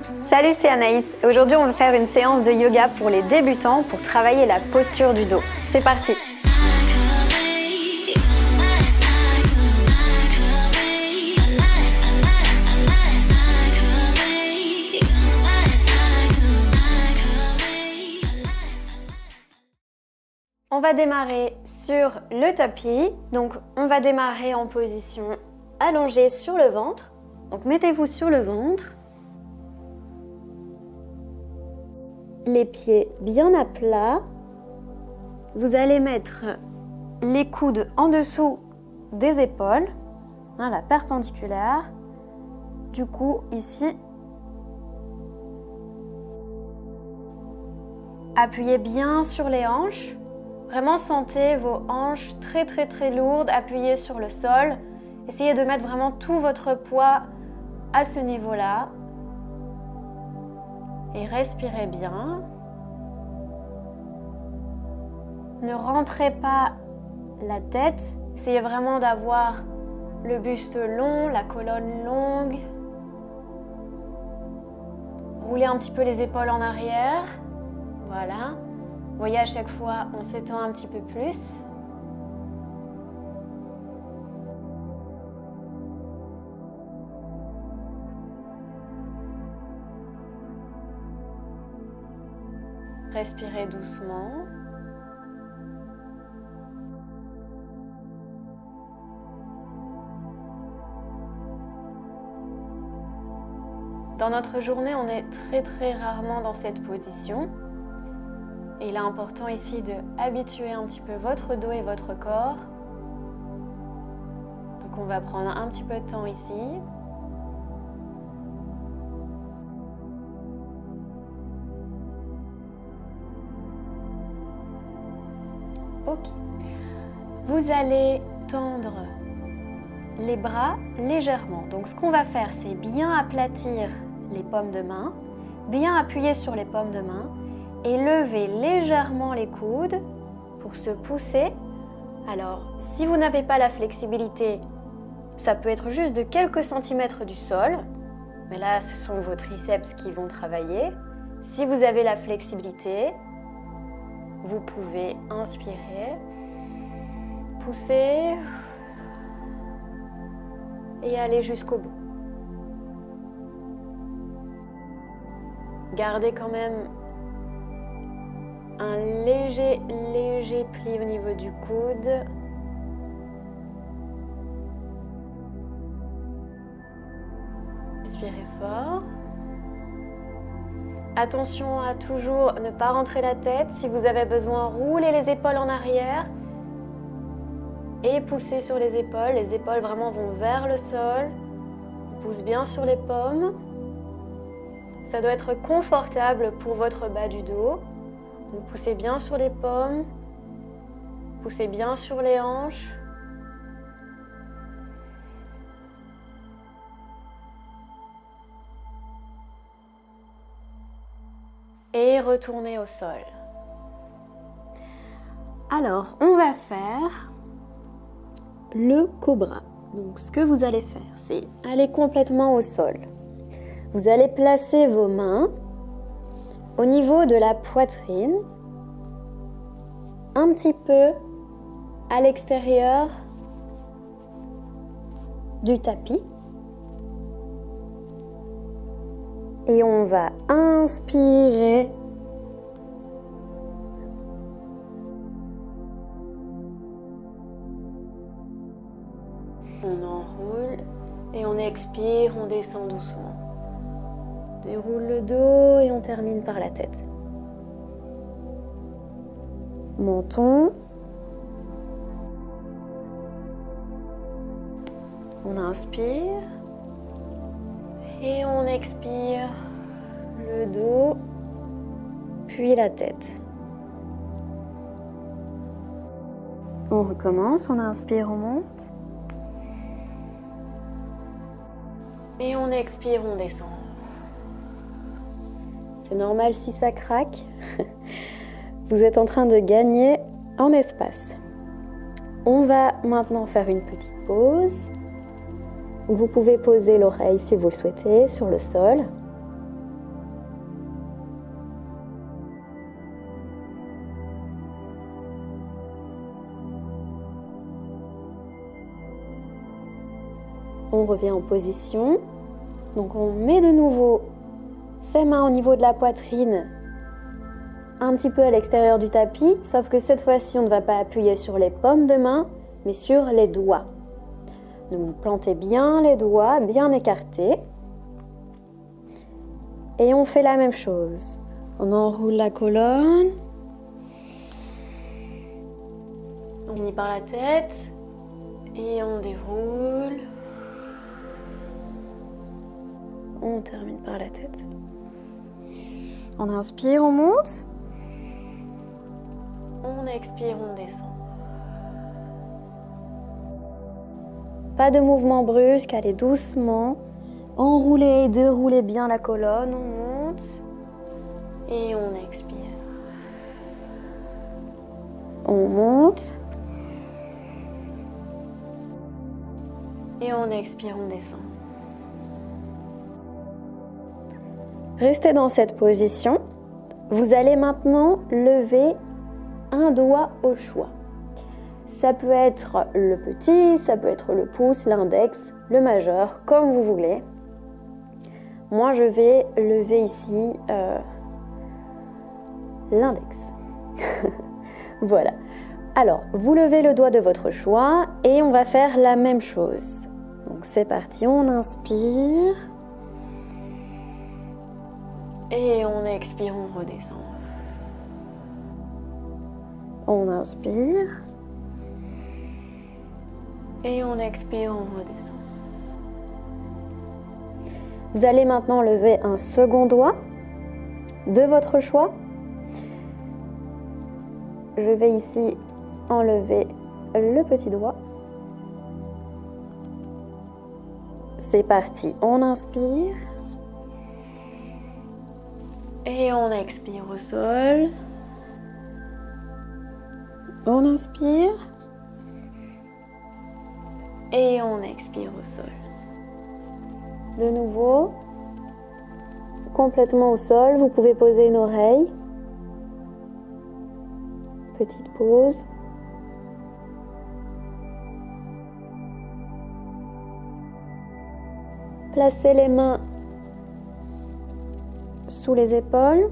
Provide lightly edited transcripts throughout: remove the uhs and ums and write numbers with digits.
Salut, c'est Anaïs. Aujourd'hui, on va faire une séance de yoga pour les débutants pour travailler la posture du dos. C'est parti! On va démarrer sur le tapis. Donc, on va démarrer en position allongée sur le ventre. Donc, mettez-vous sur le ventre. Les pieds bien à plat. Vous allez mettre les coudes en dessous des épaules, la perpendiculaire. Du coup, ici, appuyez bien sur les hanches. Vraiment sentez vos hanches très lourdes, appuyées sur le sol. Essayez de mettre vraiment tout votre poids à ce niveau-là. Et respirez bien. Ne rentrez pas la tête. Essayez vraiment d'avoir le buste long, la colonne longue. Roulez un petit peu les épaules en arrière. Voilà. Vous voyez, à chaque fois, on s'étend un petit peu plus. Respirez doucement. Dans notre journée, on est très rarement dans cette position. Et il est important ici de habituer un petit peu votre dos et votre corps. Donc on va prendre un petit peu de temps ici. Ok. Vous allez tendre les bras légèrement. Donc ce qu'on va faire, c'est bien aplatir les paumes de main, bien appuyer sur les paumes de main et lever légèrement les coudes pour se pousser. Alors, si vous n'avez pas la flexibilité, ça peut être juste de quelques centimètres du sol. Mais là, ce sont vos triceps qui vont travailler. Si vous avez la flexibilité, vous pouvez inspirer, pousser et aller jusqu'au bout. Gardez quand même un léger pli au niveau du coude. Inspirez fort. Attention à toujours ne pas rentrer la tête. Si vous avez besoin, roulez les épaules en arrière et poussez sur les épaules. Les épaules vraiment vont vers le sol. Pousse bien sur les paumes. Ça doit être confortable pour votre bas du dos. Donc poussez bien sur les paumes, poussez bien sur les hanches. Et retournez au sol. Alors, on va faire le cobra. Donc ce que vous allez faire, c'est aller complètement au sol. Vous allez placer vos mains au niveau de la poitrine, un petit peu à l'extérieur du tapis. Et on va inspirer. On enroule et on expire, on descend doucement. Déroule le dos et on termine par la tête. Menton. On inspire. Et on expire le dos, puis la tête. On recommence, on inspire, on monte. Et on expire, on descend. C'est normal si ça craque. Vous êtes en train de gagner en espace. On va maintenant faire une petite pause. Vous pouvez poser l'oreille si vous le souhaitez sur le sol. on revient en position. Donc on met de nouveau ses mains au niveau de la poitrine, un petit peu à l'extérieur du tapis, sauf que cette fois-ci on ne va pas appuyer sur les paumes de main, mais sur les doigts. Donc vous plantez bien les doigts, bien écartés. Et on fait la même chose. On enroule la colonne. On finit par la tête. Et on déroule. On termine par la tête. On inspire, on monte. On expire, on descend. Pas de mouvement brusque, allez doucement. Enroulez et déroulez bien la colonne, on monte. Et on expire. On monte. Et on expire, on descend. Restez dans cette position. Vous allez maintenant lever un doigt au choix. Ça peut être le petit, ça peut être le pouce, l'index, le majeur, comme vous voulez. Moi, je vais lever ici l'index. Voilà. Alors, vous levez le doigt de votre choix et on va faire la même chose. Donc, c'est parti. On inspire. Et on expire, on redescend. On inspire. Et on expire, on redescend. Vous allez maintenant lever un second doigt de votre choix. Je vais ici enlever le petit doigt. C'est parti, on inspire. Et on expire au sol. On inspire. Et on expire au sol. De nouveau, complètement au sol, vous pouvez poser une oreille. Petite pause. Placez les mains sous les épaules.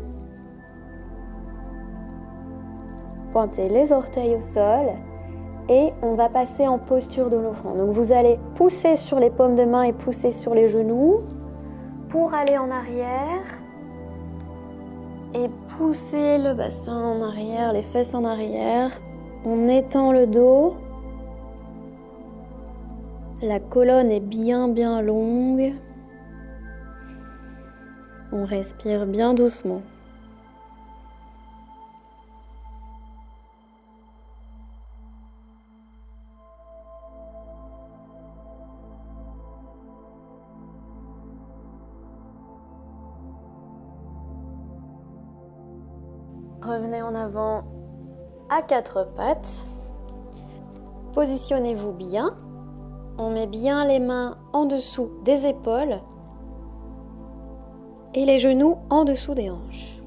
Pointez les orteils au sol. Et on va passer en posture de l'enfant. Donc vous allez pousser sur les paumes de main et pousser sur les genoux pour aller en arrière. Et pousser le bassin en arrière, les fesses en arrière. On étend le dos. La colonne est bien longue. On respire bien doucement. Revenez en avant à quatre pattes. Positionnez-vous bien. On met bien les mains en dessous des épaules et les genoux en dessous des hanches.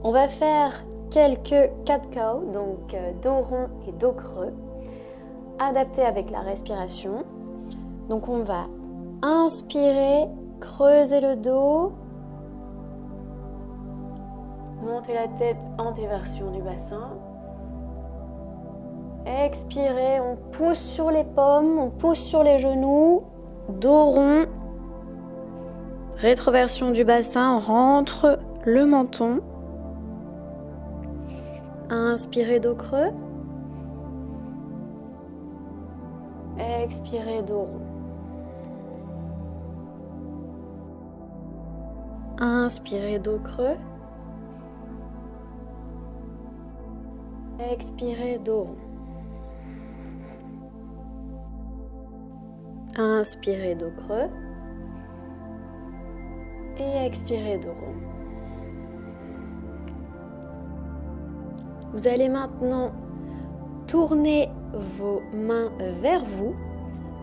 On va faire quelques cat-cow, donc dos rond et dos creux, adaptés avec la respiration. Donc on va inspirer, creuser le dos. Montez la tête, antéversion du bassin. Expirez, on pousse sur les paumes, on pousse sur les genoux. Dos rond. Rétroversion du bassin, on rentre le menton. Inspirez, dos creux. Expirez, dos rond. Inspirez, dos creux. Expirez, dos rond. Inspirez, dos creux. Et expirez, dos rond. Vous allez maintenant tourner vos mains vers vous.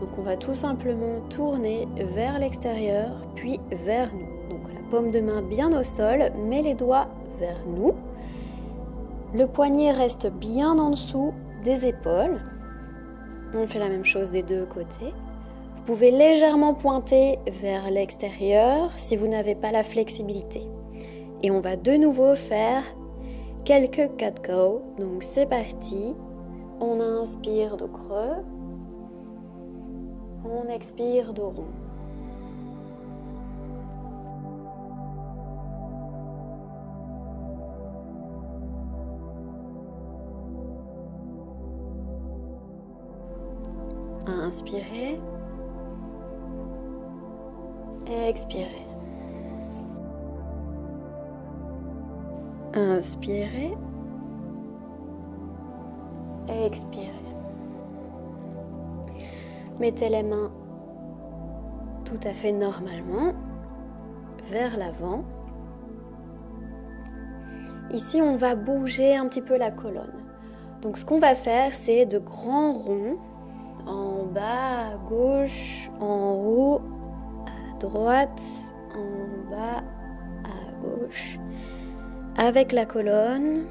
Donc on va tout simplement tourner vers l'extérieur, puis vers nous. Donc la paume de main bien au sol, mais les doigts vers nous. Le poignet reste bien en dessous des épaules. On fait la même chose des deux côtés. Vous pouvez légèrement pointer vers l'extérieur si vous n'avez pas la flexibilité. Et on va de nouveau faire quelques cat-cow. Donc c'est parti. On inspire dos creux. On expire dos rond. Inspirez. Expirez. Inspirez. Expirez. Mettez les mains tout à fait normalement vers l'avant. Ici, on va bouger un petit peu la colonne. Donc, ce qu'on va faire, c'est de grands ronds en bas, à gauche, en haut, à droite, en bas, à gauche. Avec la colonne,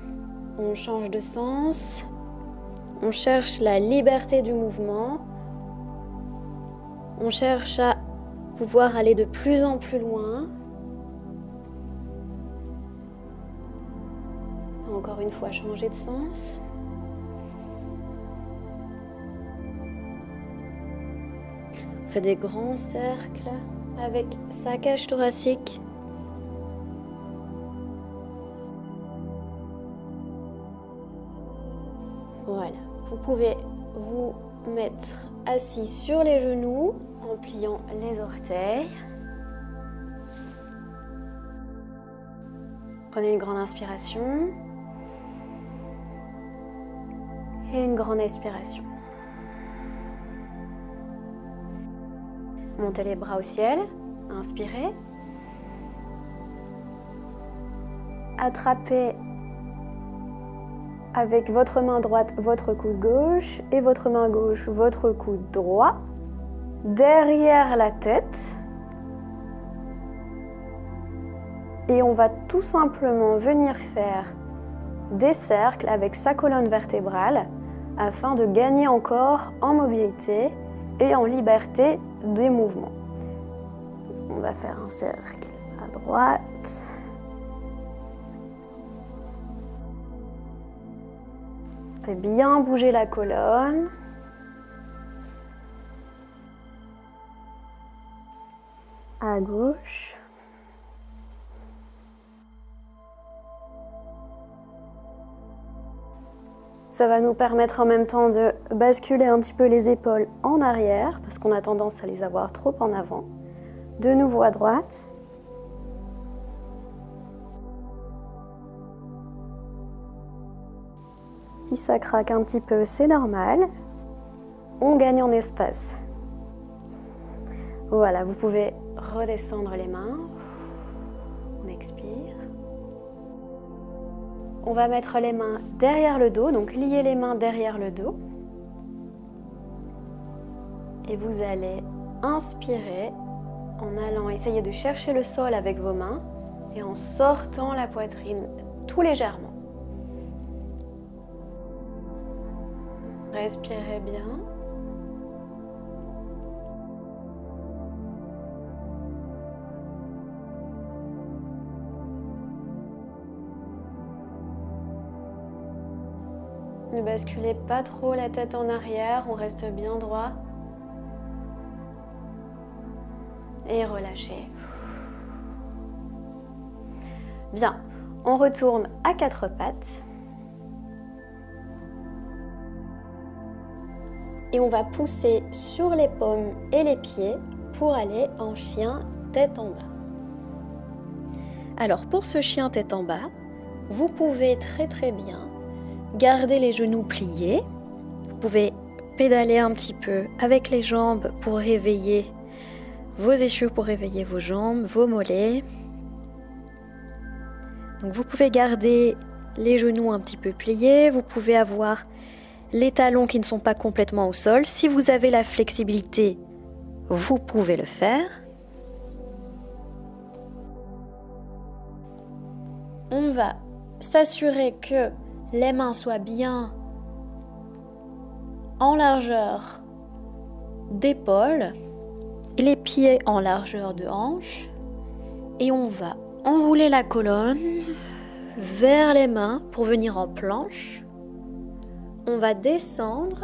on change de sens, on cherche la liberté du mouvement, on cherche à pouvoir aller de plus en plus loin. Encore une fois, changer de sens. On fait des grands cercles avec sa cage thoracique. Voilà, vous pouvez vous mettre assis sur les genoux en pliant les orteils. Prenez une grande inspiration et une grande expiration. Montez les bras au ciel, inspirez. Attrapez avec votre main droite votre coude gauche et votre main gauche votre coude droit derrière la tête. Et on va tout simplement venir faire des cercles avec sa colonne vertébrale afin de gagner encore en mobilité et en liberté des mouvements. On va faire un cercle à droite. On fait bien bouger la colonne. À gauche. Ça va nous permettre en même temps de basculer un petit peu les épaules en arrière parce qu'on a tendance à les avoir trop en avant. De nouveau à droite. Si ça craque un petit peu, c'est normal. On gagne en espace. Voilà, vous pouvez redescendre les mains. On expire. On va mettre les mains derrière le dos, donc lier les mains derrière le dos. Et vous allez inspirer en allant essayer de chercher le sol avec vos mains et en sortant la poitrine tout légèrement. Respirez bien. Ne basculez pas trop la tête en arrière, on reste bien droit. Et relâchez. Bien, on retourne à quatre pattes. Et on va pousser sur les paumes et les pieds pour aller en chien tête en bas. Alors pour ce chien tête en bas, vous pouvez très bien garder les genoux pliés. Vous pouvez pédaler un petit peu avec les jambes pour réveiller vos ischios, pour réveiller vos jambes, vos mollets. Donc vous pouvez garder les genoux un petit peu pliés. Vous pouvez avoir les talons qui ne sont pas complètement au sol. Si vous avez la flexibilité, vous pouvez le faire. On va s'assurer que les mains soient bien en largeur d'épaule. les pieds en largeur de hanche et on va enrouler la colonne vers les mains pour venir en planche. On va descendre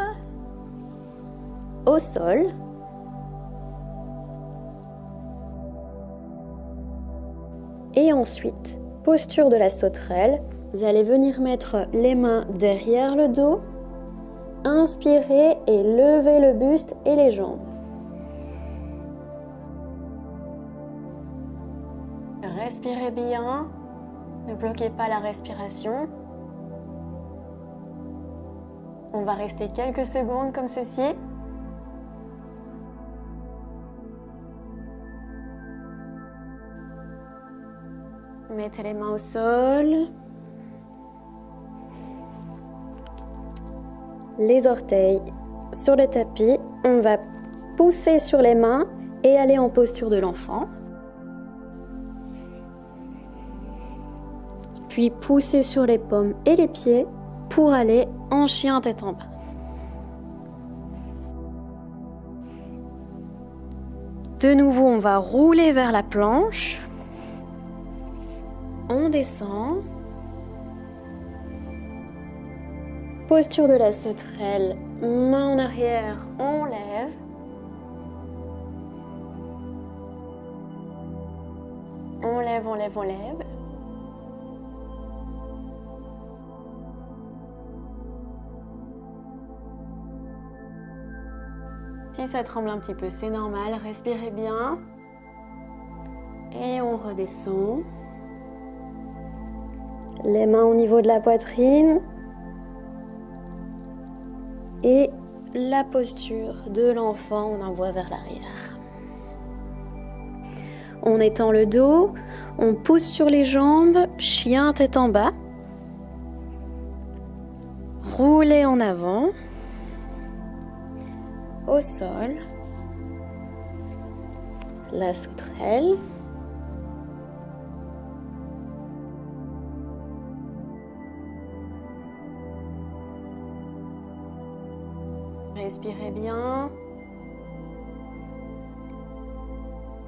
au sol. Et ensuite, posture de la sauterelle. Vous allez venir mettre les mains derrière le dos. Inspirez et levez le buste et les jambes. Respirez bien. Ne bloquez pas la respiration. On va rester quelques secondes comme ceci. Mettez les mains au sol. Les orteils sur le tapis. On va pousser sur les mains et aller en posture de l'enfant. Puis pousser sur les paumes et les pieds pour aller en chien tête en bas. De nouveau, on va rouler vers la planche. On descend. Posture de la sauterelle, main en arrière, on lève. On lève, on lève, on lève. Si ça tremble un petit peu, c'est normal, respirez bien. Et on redescend. Les mains au niveau de la poitrine. Et la posture de l'enfant, on envoie vers l'arrière. On étend le dos, on pousse sur les jambes, chien tête en bas. Roulez en avant. Au sol. La sauterelle. Respirez bien.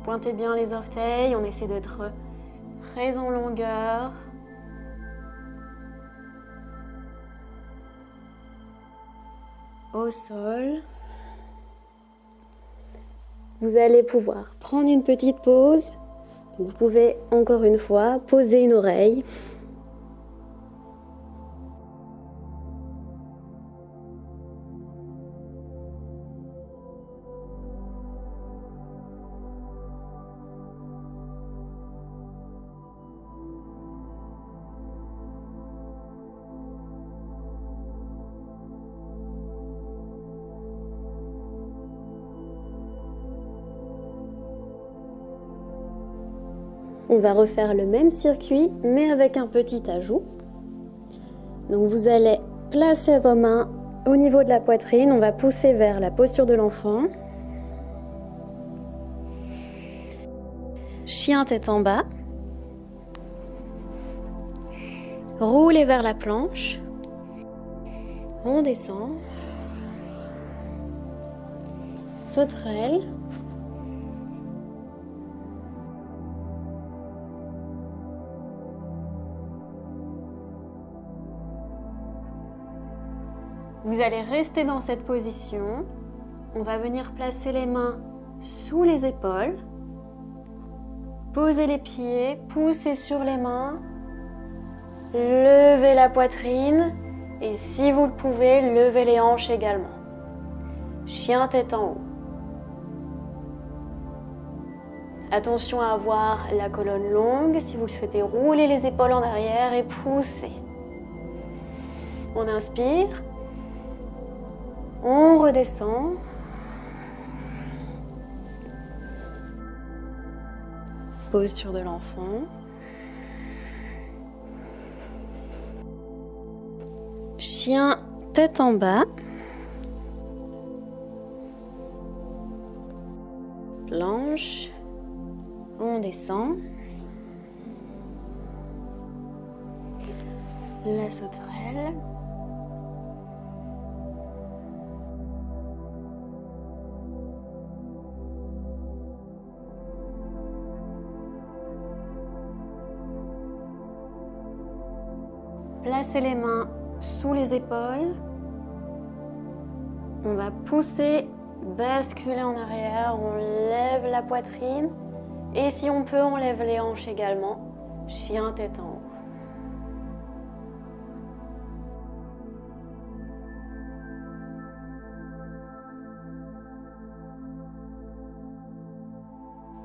Pointez bien les orteils. On essaie d'être très en longueur. Au sol. Vous allez pouvoir prendre une petite pause. Vous pouvez encore une fois poser une oreille. On va refaire le même circuit, mais avec un petit ajout. Donc vous allez placer vos mains au niveau de la poitrine. On va pousser vers la posture de l'enfant. Chien tête en bas. Roulez vers la planche. On descend. Sauterelle. Vous allez rester dans cette position. On va venir placer les mains sous les épaules. Posez les pieds, poussez sur les mains. Levez la poitrine. Et si vous le pouvez, levez les hanches également. Chien tête en haut. Attention à avoir la colonne longue. Si vous le souhaitez, roulez les épaules en arrière et poussez. On inspire. On redescend. Posture de l'enfant. Chien tête en bas. Planche. On descend. La sauterelle. placer les mains sous les épaules. On va pousser, basculer en arrière, on lève la poitrine. Et si on peut, on lève les hanches également. Chien tête en haut.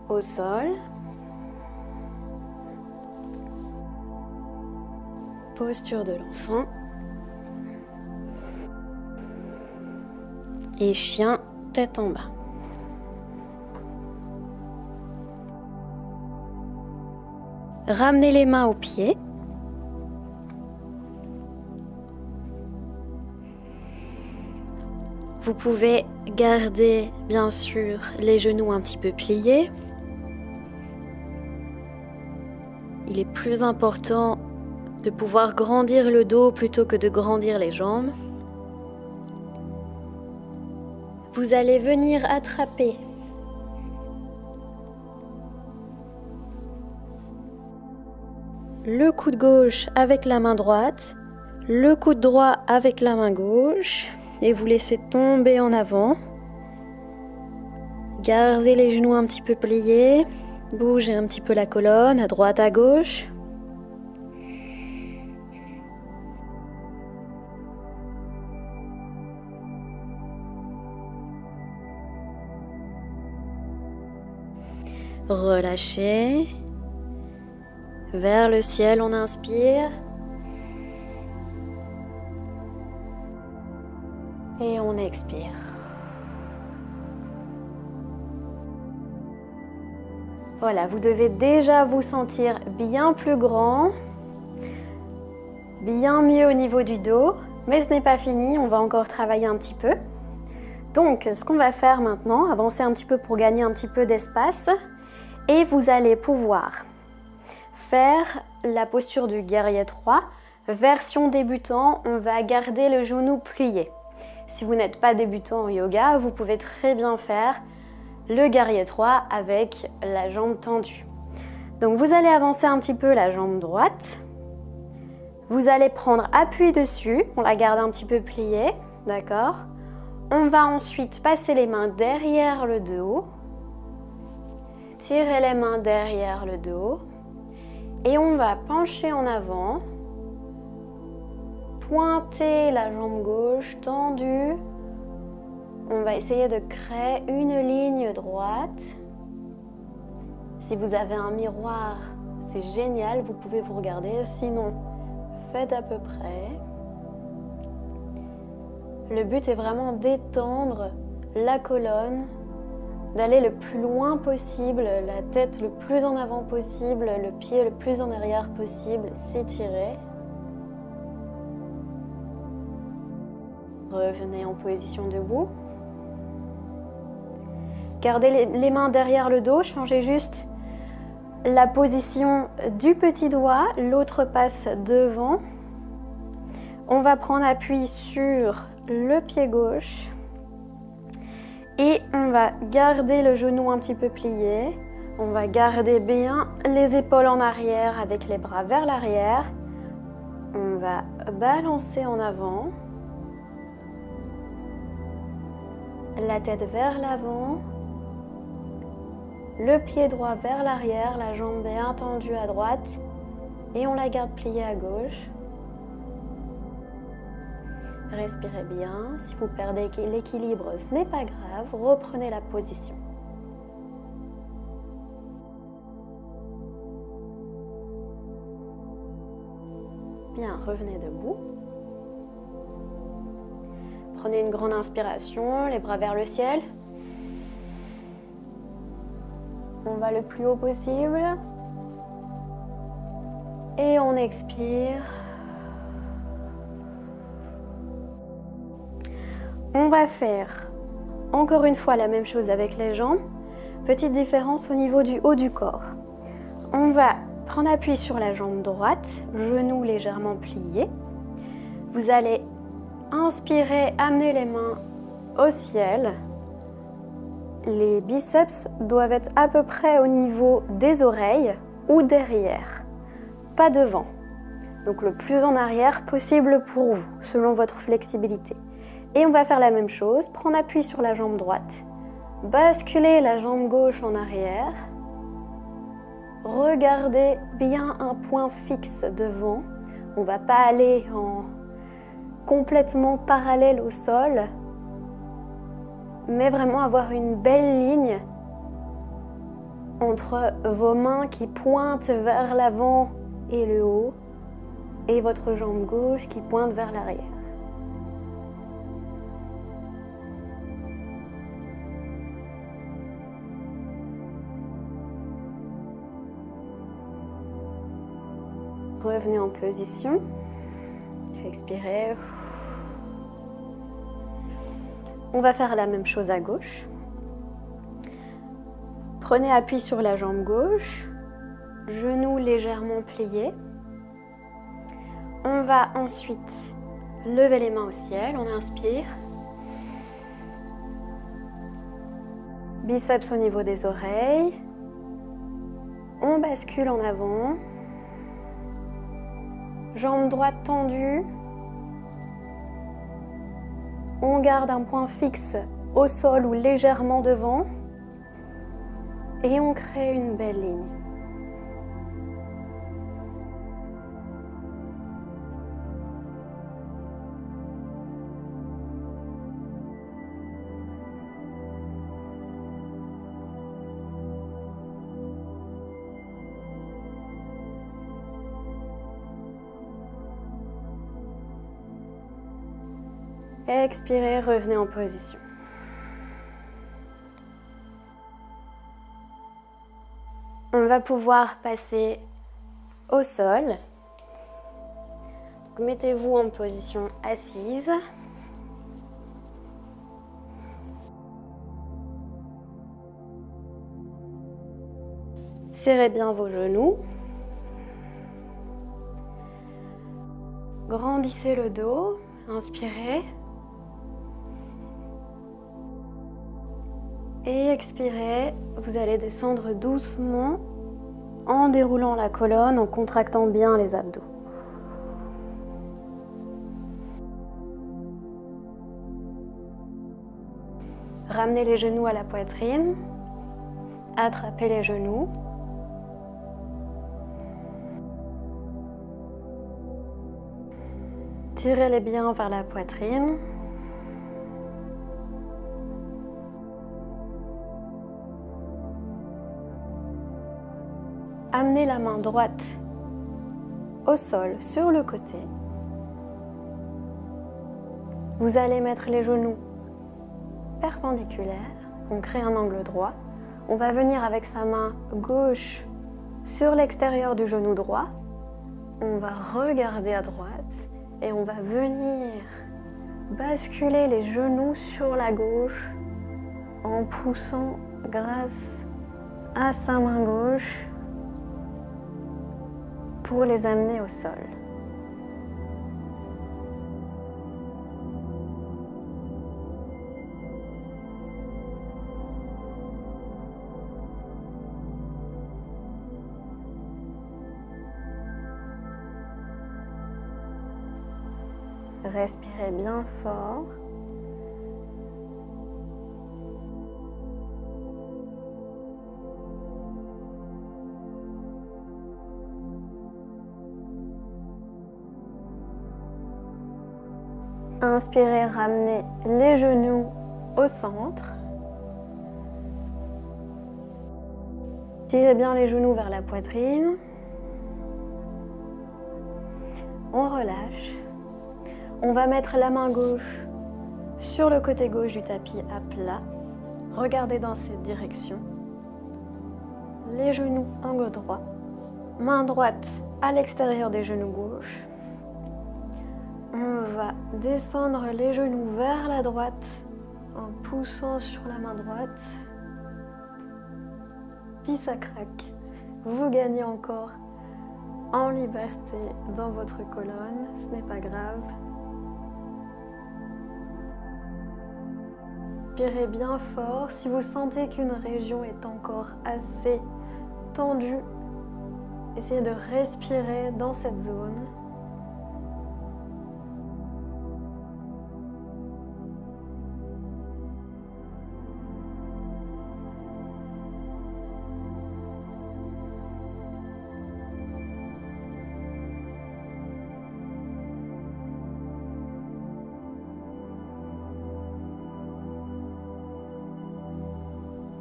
Au sol. Posture de l'enfant. Et chien tête en bas. Ramenez les mains aux pieds. Vous pouvez garder bien sûr les genoux un petit peu pliés. Il est plus important de pouvoir grandir le dos plutôt que de grandir les jambes. Vous allez venir attraper le coude gauche avec la main droite, le coude droit avec la main gauche et vous laissez tomber en avant. Gardez les genoux un petit peu pliés, bougez un petit peu la colonne à droite à gauche. Relâchez. Vers le ciel, on inspire. Et on expire. Voilà, vous devez déjà vous sentir bien plus grand, bien mieux au niveau du dos, mais ce n'est pas fini, on va encore travailler un petit peu. Donc, ce qu'on va faire maintenant, avancer un petit peu pour gagner un petit peu d'espace, et vous allez pouvoir faire la posture du guerrier 3. Version débutant, on va garder le genou plié. Si vous n'êtes pas débutant en yoga, vous pouvez très bien faire le guerrier 3 avec la jambe tendue. Donc vous allez avancer un petit peu la jambe droite. Vous allez prendre appui dessus, on la garde un petit peu pliée, d'accord? On va ensuite passer les mains derrière le dos. Tirez les mains derrière le dos. Et on va pencher en avant. Pointer la jambe gauche tendue. On va essayer de créer une ligne droite. Si vous avez un miroir, c'est génial, vous pouvez vous regarder. Sinon, faites à peu près. Le but est vraiment d'étendre la colonne, d'aller le plus loin possible, la tête le plus en avant possible, le pied le plus en arrière possible, s'étirer. Revenez en position debout. Gardez les mains derrière le dos, changez juste la position du petit doigt, l'autre passe devant. On va prendre appui sur le pied gauche et on va garder le genou un petit peu plié. On va garder bien les épaules en arrière avec les bras vers l'arrière. On va balancer en avant. La tête vers l'avant. Le pied droit vers l'arrière, la jambe bien tendue à droite et on la garde pliée à gauche. Respirez bien, si vous perdez l'équilibre, ce n'est pas grave, reprenez la position. Bien, revenez debout. Prenez une grande inspiration, les bras vers le ciel. On va le plus haut possible. Et on expire. On va faire encore une fois la même chose avec les jambes. Petite différence au niveau du haut du corps. On va prendre appui sur la jambe droite, genou légèrement plié. Vous allez inspirer, amener les mains au ciel. Les biceps doivent être à peu près au niveau des oreilles ou derrière, pas devant. Donc le plus en arrière possible pour vous, selon votre flexibilité. Et on va faire la même chose, prendre appui sur la jambe droite, basculer la jambe gauche en arrière, regardez bien un point fixe devant. On ne va pas aller complètement parallèle au sol, mais vraiment avoir une belle ligne entre vos mains qui pointent vers l'avant et le haut, et votre jambe gauche qui pointe vers l'arrière. Revenez en position. Expirez. On va faire la même chose à gauche. Prenez appui sur la jambe gauche, genoux légèrement pliés. On va ensuite lever les mains au ciel, on inspire. Biceps au niveau des oreilles. On bascule en avant. Jambe droite tendue. On garde un point fixe au sol ou légèrement devant. Et on crée une belle ligne. Expirez, revenez en position. On va pouvoir passer au sol. Donc, mettez-vous en position assise. Serrez bien vos genoux. Grandissez le dos. Inspirez. Et expirez, vous allez descendre doucement en déroulant la colonne, en contractant bien les abdos. Ramenez les genoux à la poitrine, attrapez les genoux. Tirez-les bien vers la poitrine. Amenez la main droite au sol sur le côté. Vous allez mettre les genoux perpendiculaires. On crée un angle droit. On va venir avec sa main gauche sur l'extérieur du genou droit. On va regarder à droite et on va venir basculer les genoux sur la gauche en poussant grâce à sa main gauche pour les amener au sol. Respirez bien fort. Inspirez, ramenez les genoux au centre. Tirez bien les genoux vers la poitrine. On relâche. On va mettre la main gauche sur le côté gauche du tapis à plat. Regardez dans cette direction. Les genoux angle droit. Main droite à l'extérieur des genoux gauche. On va descendre les genoux vers la droite en poussant sur la main droite. Si ça craque, vous gagnez encore en liberté dans votre colonne, ce n'est pas grave. Inspirez bien fort. Si vous sentez qu'une région est encore assez tendue, essayez de respirer dans cette zone.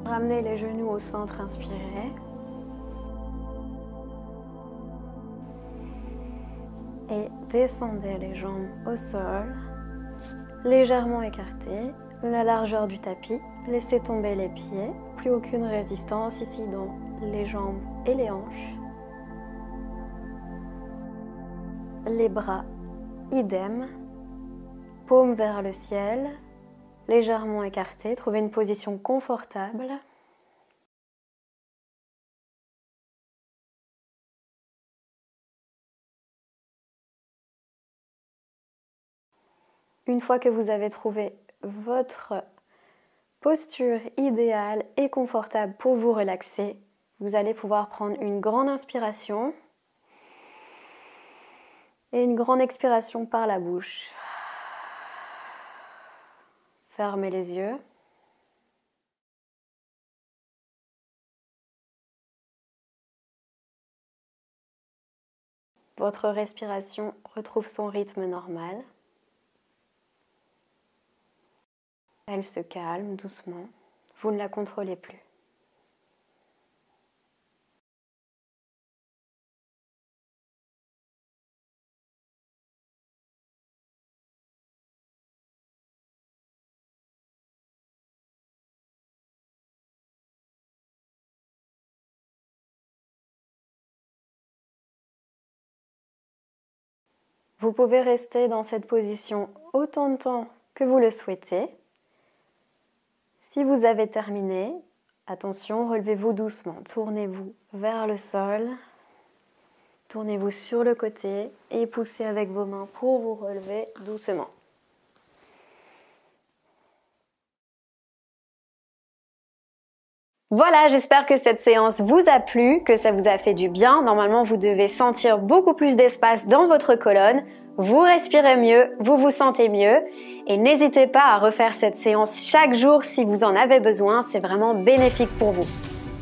Ramenez les genoux au centre, inspirez. Et descendez les jambes au sol, légèrement écartées, la largeur du tapis. Laissez tomber les pieds, plus aucune résistance ici dans les jambes et les hanches. Les bras, idem, paumes vers le ciel, légèrement écartés. Trouvez une position confortable. Une fois que vous avez trouvé votre posture idéale et confortable pour vous relaxer, vous allez pouvoir prendre une grande inspiration et une grande expiration par la bouche. Fermez les yeux. Votre respiration retrouve son rythme normal. Elle se calme doucement. Vous ne la contrôlez plus. Vous pouvez rester dans cette position autant de temps que vous le souhaitez. Si vous avez terminé, attention, relevez-vous doucement. Tournez-vous vers le sol. Tournez-vous sur le côté et poussez avec vos mains pour vous relever doucement. Voilà, j'espère que cette séance vous a plu, que ça vous a fait du bien. Normalement, vous devez sentir beaucoup plus d'espace dans votre colonne. Vous respirez mieux, vous vous sentez mieux. Et n'hésitez pas à refaire cette séance chaque jour si vous en avez besoin. C'est vraiment bénéfique pour vous.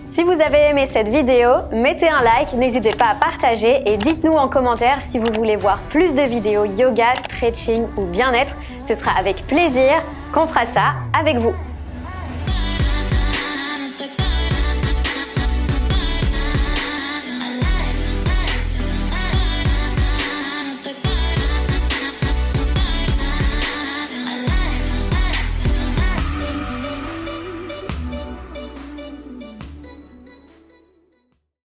Si vous avez aimé cette vidéo, mettez un like, n'hésitez pas à partager et dites-nous en commentaire si vous voulez voir plus de vidéos yoga, stretching ou bien-être. Ce sera avec plaisir qu'on fera ça avec vous.